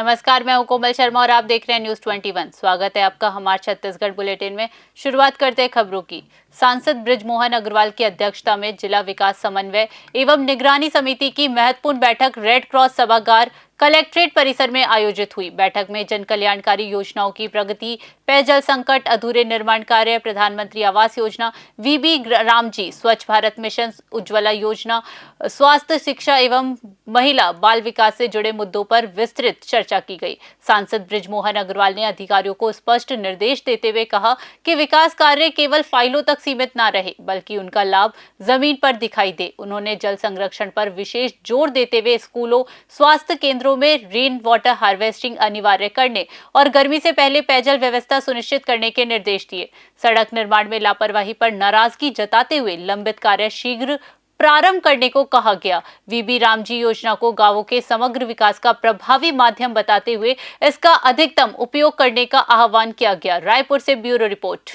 नमस्कार, मैं हूं कोमल शर्मा और आप देख रहे हैं न्यूज 21। स्वागत है आपका हमारे छत्तीसगढ़ बुलेटिन में। शुरुआत करते हैं खबरों की। सांसद बृजमोहन अग्रवाल की अध्यक्षता में जिला विकास समन्वय एवं निगरानी समिति की महत्वपूर्ण बैठक रेड क्रॉस सभागार कलेक्ट्रेट परिसर में आयोजित हुई। बैठक में जन कल्याणकारी योजनाओं की प्रगति, पेयजल संकट, अधूरे निर्माण कार्य, प्रधानमंत्री आवास योजना, वीबी रामजी, स्वच्छ भारत मिशन, उज्ज्वला योजना, स्वास्थ्य, शिक्षा एवं महिला बाल विकास से जुड़े मुद्दों पर विस्तृत चर्चा की गई। सांसद बृजमोहन अग्रवाल ने अधिकारियों को स्पष्ट निर्देश देते हुए कहा कि विकास कार्य केवल फाइलों तक सीमित न रहे, बल्कि उनका लाभ जमीन पर दिखाई दे। उन्होंने जल संरक्षण पर विशेष जोर देते हुए स्कूलों, स्वास्थ्य केंद्रों में रेन वाटर हार्वेस्टिंग अनिवार्य करने और गर्मी से पहले पेयजल व्यवस्था सुनिश्चित करने के निर्देश दिए। सड़क निर्माण में लापरवाही पर नाराजगी जताते हुए लंबित कार्य शीघ्र प्रारंभ करने को कहा गया। वीबी रामजी योजना को गांवों के समग्र विकास का प्रभावी माध्यम बताते हुए इसका अधिकतम उपयोग करने का आह्वान किया गया। रायपुर से ब्यूरो रिपोर्ट।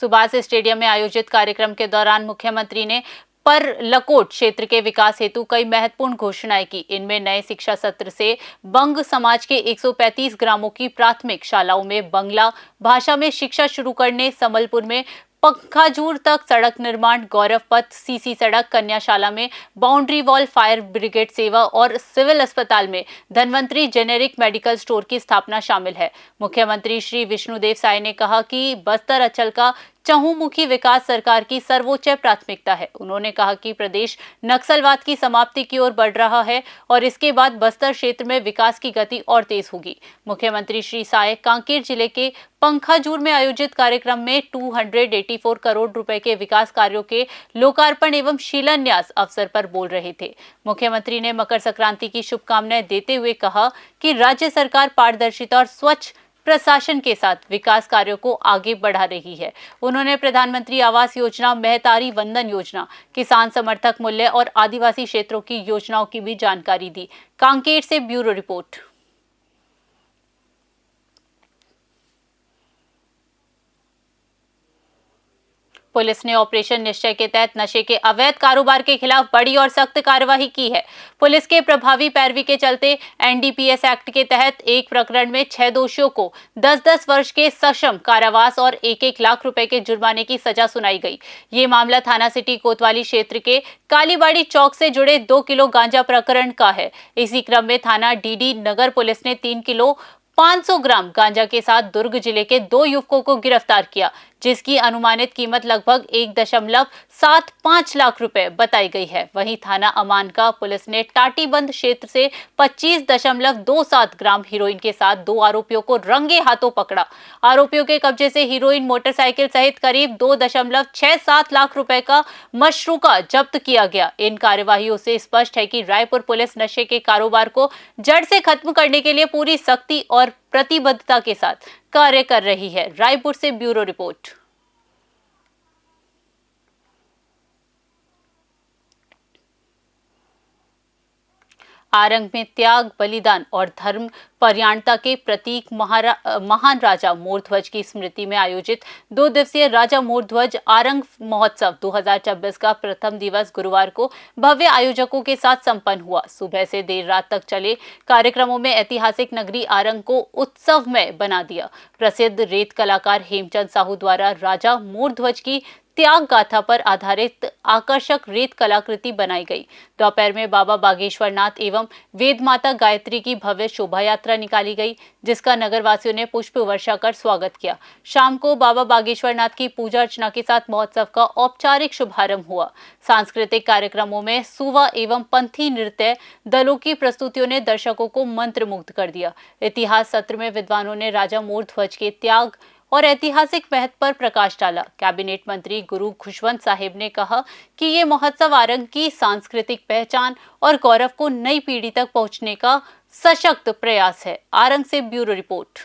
सुभाष स्टेडियम में आयोजित कार्यक्रम के दौरान मुख्यमंत्री ने पर लकोट क्षेत्र के विकास हेतु कई महत्वपूर्ण घोषणाएं की। इनमें नए शिक्षा सत्र से बंग समाज के 135 ग्रामों की प्राथमिक शालाओं में बंगला भाषा में शिक्षा शुरू करने, संबलपुर में पंखाजूर तक सड़क निर्माण, गौरव पथ सीसी सड़क, कन्याशाला में बाउंड्री वॉल, फायर ब्रिगेड सेवा और सिविल अस्पताल में धन्वंतरी जेनेरिक मेडिकल स्टोर की स्थापना शामिल है। मुख्यमंत्री श्री विष्णुदेव साय ने कहा कि बस्तर अंचल का चहुमुखी विकास सरकार की सर्वोच्च प्राथमिकता है। उन्होंने कहा कि प्रदेश नक्सलवाद की समाप्ति की ओर बढ़ रहा है और इसके बाद बस्तर क्षेत्र में विकास की गति और तेज होगी। मुख्यमंत्री श्री साय कांकेर जिले के पंखाजूर में आयोजित कार्यक्रम में 284 करोड़ रुपए के विकास कार्यों के लोकार्पण एवं शिलान्यास अवसर पर बोल रहे थे। मुख्यमंत्री ने मकर संक्रांति की शुभकामनाएं देते हुए कहा कि राज्य सरकार पारदर्शिता और स्वच्छ प्रशासन के साथ विकास कार्यों को आगे बढ़ा रही है। उन्होंने प्रधानमंत्री आवास योजना, महतारी वंदन योजना, किसान समर्थक मूल्य और आदिवासी क्षेत्रों की योजनाओं की भी जानकारी दी। कांकेर से ब्यूरो रिपोर्ट। पुलिस ने ऑपरेशन निश्चय के तहत नशे के अवैध कारोबार के खिलाफ बड़ी और सख्त कार्रवाई की है। पुलिस के प्रभावी पैरवी के चलते एनडीपीएस एक्ट के तहत एक प्रकरण में 6 दोषियों को 10-10 वर्ष के सश्रम कारावास और 1-1 लाख रुपए के जुर्माने की सजा सुनाई गई। ये मामला थाना सिटी कोतवाली क्षेत्र के कालीबाड़ी चौक से जुड़े 2 किलो गांजा प्रकरण का है। इसी क्रम में थाना डीडी नगर पुलिस ने 3 किलो 500 ग्राम गांजा के साथ दुर्ग जिले के 2 युवकों को गिरफ्तार किया, जिसकी अनुमानित कीमत लगभग 1.75 लाख रुपए बताई गई है। वहीं थाना अमान का पुलिस ने टाटीबंद क्षेत्र से 25.27 ग्राम हीरोइन के साथ 2 आरोपियों को रंगे हाथों पकड़ा। आरोपियों के कब्जे से हीरोइन, मोटरसाइकिल सहित करीब 2.67 लाख रुपए का मशरूका जब्त किया गया। इन कार्यवाहियों से स्पष्ट है कि रायपुर पुलिस नशे के कारोबार को जड़ से खत्म करने के लिए पूरी सख्ती और प्रतिबद्धता के साथ कार्य कर रही है। रायपुर से ब्यूरो रिपोर्ट। आरंग में त्याग, बलिदान और धर्म परायणता के प्रतीक महान राजा मोरध्वज की स्मृति में आयोजित 2 दिवसीय राजा मोरध्वज आरंग महोत्सव 2024 का प्रथम दिवस गुरुवार को भव्य आयोजकों के साथ संपन्न हुआ। सुबह से देर रात तक चले कार्यक्रमों में ऐतिहासिक नगरी आरंग को उत्सवमय बना दिया। प्रसिद्ध रेत कलाकार हेमचंद साहू द्वारा राजा मोरध्वज की त्याग गाथा पर आधारित आकर्षक रेत कलाकृति बनाई गई। दोपहर में बाबा बागेश्वरनाथ एवं वेद माता गायत्री की भव्य शोभा यात्रा निकाली गई, जिसका नगरवासियों ने पुष्प वर्षा कर स्वागत किया। शाम को बाबा बागेश्वरनाथ की पूजा अर्चना के साथ महोत्सव का औपचारिक शुभारंभ हुआ। सांस्कृतिक कार्यक्रमों में सुवा एवं पंथी नृत्य दलों की प्रस्तुतियों ने दर्शकों को मंत्रमुग्ध कर दिया। इतिहास सत्र में विद्वानों ने राजा मोरध्वज के त्याग और ऐतिहासिक महत्व पर प्रकाश डाला। कैबिनेट मंत्री गुरु खुशवंत साहिब ने कहा कि ये महोत्सव आरंग की सांस्कृतिक पहचान और गौरव को नई पीढ़ी तक पहुंचने का सशक्त प्रयास है। आरंग से ब्यूरो रिपोर्ट।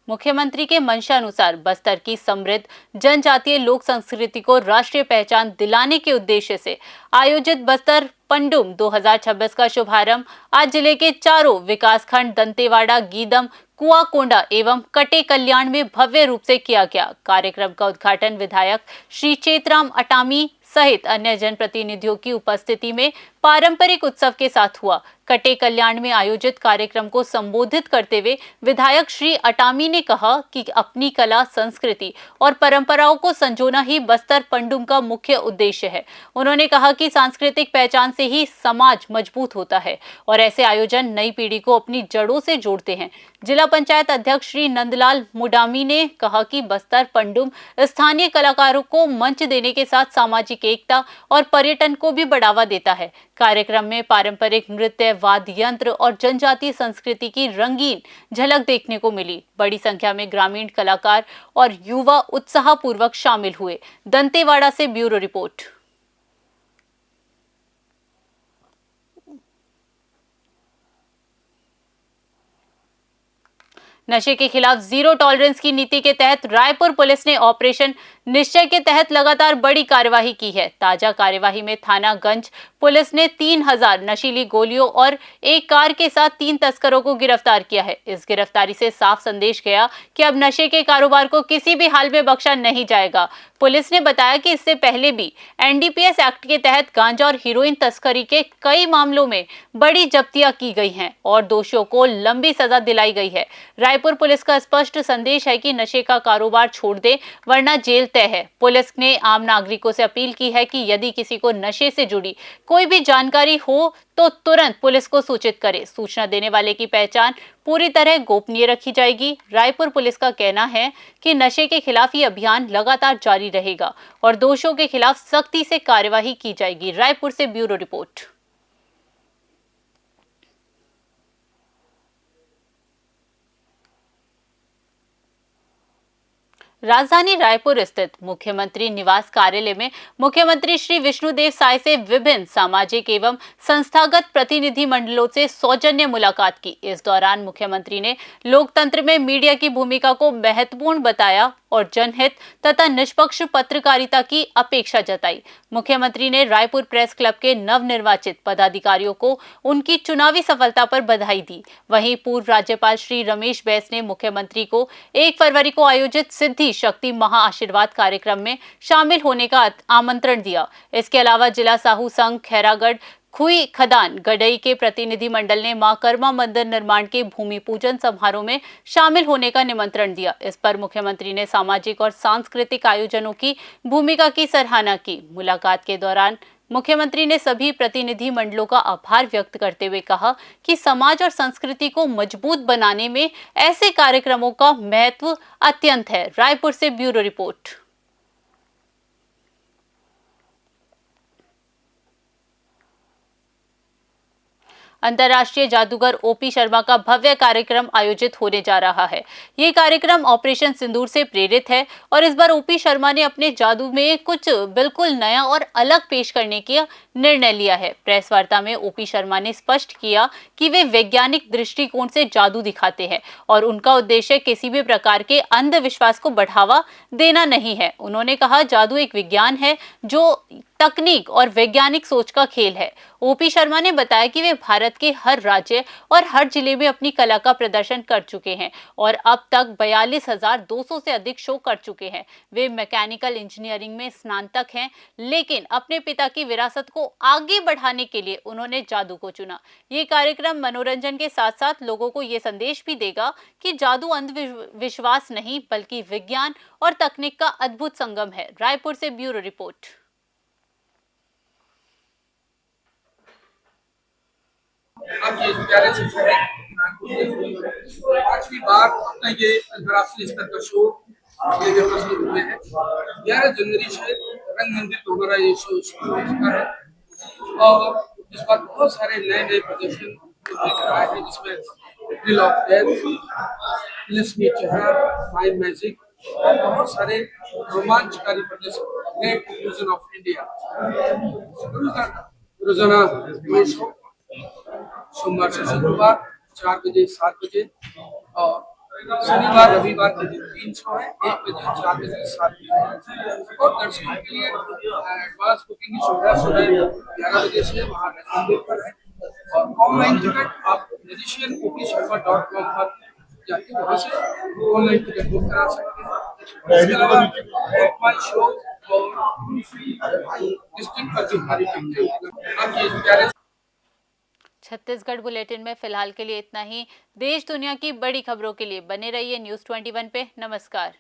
मुख्यमंत्री के मंशानुसार बस्तर की समृद्ध जनजातीय लोक संस्कृति को राष्ट्रीय पहचान दिलाने के उद्देश्य से आयोजित बस्तर पंडुम 2026 का शुभारंभ आज जिले के चारों विकासखंड दंतेवाड़ा, गीदम, कुआकोंडा एवं कटे कल्याण में भव्य रूप से किया गया। कार्यक्रम का उद्घाटन विधायक श्री चेतराम अटामी सहित अन्य जनप्रतिनिधियों की उपस्थिति में पारंपरिक उत्सव के साथ हुआ। कटे कल्याण में आयोजित कार्यक्रम को संबोधित करते हुए विधायक श्री अटामी ने कहा कि अपनी कला, संस्कृति और परंपराओं को संजोना ही बस्तर पंडुम का मुख्य उद्देश्य है। उन्होंने कहा कि सांस्कृतिक पहचान से ही समाज मजबूत होता है और ऐसे आयोजन नई पीढ़ी को अपनी जड़ों से जोड़ते हैं। जिला पंचायत अध्यक्ष श्री नंदलाल मुडामी ने कहा कि बस्तर पंडुम स्थानीय कलाकारों को मंच देने के साथ सामाजिक एकता और पर्यटन को भी बढ़ावा देता है। कार्यक्रम में पारंपरिक नृत्य, वाद्य यंत्र और जनजातीय संस्कृति की रंगीन झलक देखने को मिली। बड़ी संख्या में ग्रामीण कलाकार और युवा उत्साहपूर्वक शामिल हुए। दंतेवाड़ा से ब्यूरो रिपोर्ट। नशे के खिलाफ जीरो टॉलरेंस की नीति के तहत रायपुर पुलिस ने ऑपरेशन निश्चय के तहत लगातार बड़ी कार्यवाही की है। ताजा कार्यवाही में थानागंज पुलिस ने 3000 नशीली गोलियों और एक कार के साथ 3 तस्करों को गिरफ्तार किया है। इस गिरफ्तारी से साफ संदेश गया कि अब नशे के कारोबार को किसी भी हाल में बख्शा नहीं जाएगा। पुलिस ने बताया कि इससे पहले भी एनडीपीएस एक्ट के तहत गांजा और हीरोइन तस्करी के कई मामलों में बड़ी जब्तियां की गई हैं और दोषियों को लंबी सजा दिलाई गई है। रायपुर पुलिस का स्पष्ट संदेश है कि नशे का कारोबार छोड़ दे वरना जेल तय है। पुलिस ने आम नागरिकों से अपील की है कि यदि किसी को नशे से जुड़ी कोई भी जानकारी हो तो तुरंत पुलिस को सूचित करे। सूचना देने वाले की पहचान पूरी तरह गोपनीय रखी जाएगी। रायपुर पुलिस का कहना है कि नशे के खिलाफ ये अभियान लगातार जारी रहेगा और दोषियों के खिलाफ सख्ती से कार्यवाही की जाएगी। रायपुर से ब्यूरो रिपोर्ट। राजधानी रायपुर स्थित मुख्यमंत्री निवास कार्यालय में मुख्यमंत्री श्री विष्णुदेव साय से विभिन्न सामाजिक एवं संस्थागत प्रतिनिधि मंडलों से सौजन्य मुलाकात की। इस दौरान मुख्यमंत्री ने लोकतंत्र में मीडिया की भूमिका को महत्वपूर्ण बताया और जनहित तथा निष्पक्ष पत्रकारिता की अपेक्षा जताई। मुख्यमंत्री ने रायपुर प्रेस क्लब के नवनिर्वाचित पदाधिकारियों को उनकी चुनावी सफलता पर बधाई दी। वहीं पूर्व राज्यपाल श्री रमेश बैस ने मुख्यमंत्री को 1 फरवरी को आयोजित सिद्धि शक्ति महा आशीर्वाद कार्यक्रम में शामिल होने का आमंत्रण दिया। इसके अलावा जिला साहू संघ खैरागढ़ खुई खदान गडई के प्रतिनिधि मंडल ने मां कर्मा मंदिर निर्माण के भूमि पूजन समारोह में शामिल होने का निमंत्रण दिया। इस पर मुख्यमंत्री ने सामाजिक और सांस्कृतिक आयोजनों की भूमिका की सराहना की। मुलाकात के दौरान मुख्यमंत्री ने सभी प्रतिनिधि मंडलों का आभार व्यक्त करते हुए कहा कि समाज और संस्कृति को मजबूत बनाने में ऐसे कार्यक्रमों का महत्व अत्यंत है। रायपुर से ब्यूरो रिपोर्ट। अंतर्राष्ट्रीय जादूगर ओपी शर्मा का भव्य कार्यक्रम आयोजित होने जा रहा है। ये कार्यक्रम ऑपरेशन सिंदूर से प्रेरित है और इस बार ओपी शर्मा ने अपने जादू में कुछ बिल्कुल नया और अलग पेश करने का निर्णय लिया है। प्रेस वार्ता में ओपी शर्मा ने स्पष्ट किया कि वे वैज्ञानिक दृष्टिकोण से जादू दिखाते हैं और उनका उद्देश्य किसी भी प्रकार के अंधविश्वास को बढ़ावा देना नहीं है। उन्होंने कहा, जादू एक विज्ञान है जो तकनीक और वैज्ञानिक सोच का खेल है। ओपी शर्मा ने बताया कि वे भारत के हर राज्य और हर जिले में अपनी कला का प्रदर्शन कर चुके हैं और अब तक 42,200 से अधिक शो कर चुके हैं। वे मैकेनिकल इंजीनियरिंग में स्नातक हैं, लेकिन अपने पिता की विरासत को आगे बढ़ाने के लिए उन्होंने जादू को चुना। ये कार्यक्रम मनोरंजन के साथ साथ लोगों को ये संदेश भी देगा कि जादू अंधविश्वास नहीं बल्कि विज्ञान और तकनीक का अद्भुत संगम है। रायपुर से ब्यूरो रिपोर्ट। आज ये प्यारे से शहर 5वीं बार अपना ये अंतर्राष्ट्रीय स्तर का शो ये प्रस्तुत हुए हैं। 11 जनवरी से रंग मंदिर दोबारा ये शो शुरू हो चुका है और इस बार बहुत सारे नए प्रदर्शन लेकर आए हैं, जिसमें थ्रिल ऑफ डेथ, लिस्मी चेहरा, माइंड मैजिक और बहुत सारे रोमांचकारी प्रदर्शन, ग्रेट फ्यूजन ऑफ इंडिया। रोजाना शो सोमवार से शुक्रवार 4 बजे 7 बजे और शनिवार रविवार के दिन 3 शो है, 1 बजे, 4 बजे, 7 बजे। और दर्शकों के लिए एडवांस बुकिंग की सुविधा सुबह 11 बजे से वहाँ मंदिर पर है। और ऑनलाइन टिकट आप magicianopsharma.com पर जाके वहाँ से ऑनलाइन टिकट बुक करा सकते हैं। इसके अलावा ऑफलाइन शो और डिस्ट्रिक्ट पर भी हमारी टिकटें उपलब्ध हैं। आप ये प्यारे छत्तीसगढ़ बुलेटिन में फिलहाल के लिए इतना ही। देश दुनिया की बड़ी खबरों के लिए बने रहिए न्यूज़ 21 पे। नमस्कार।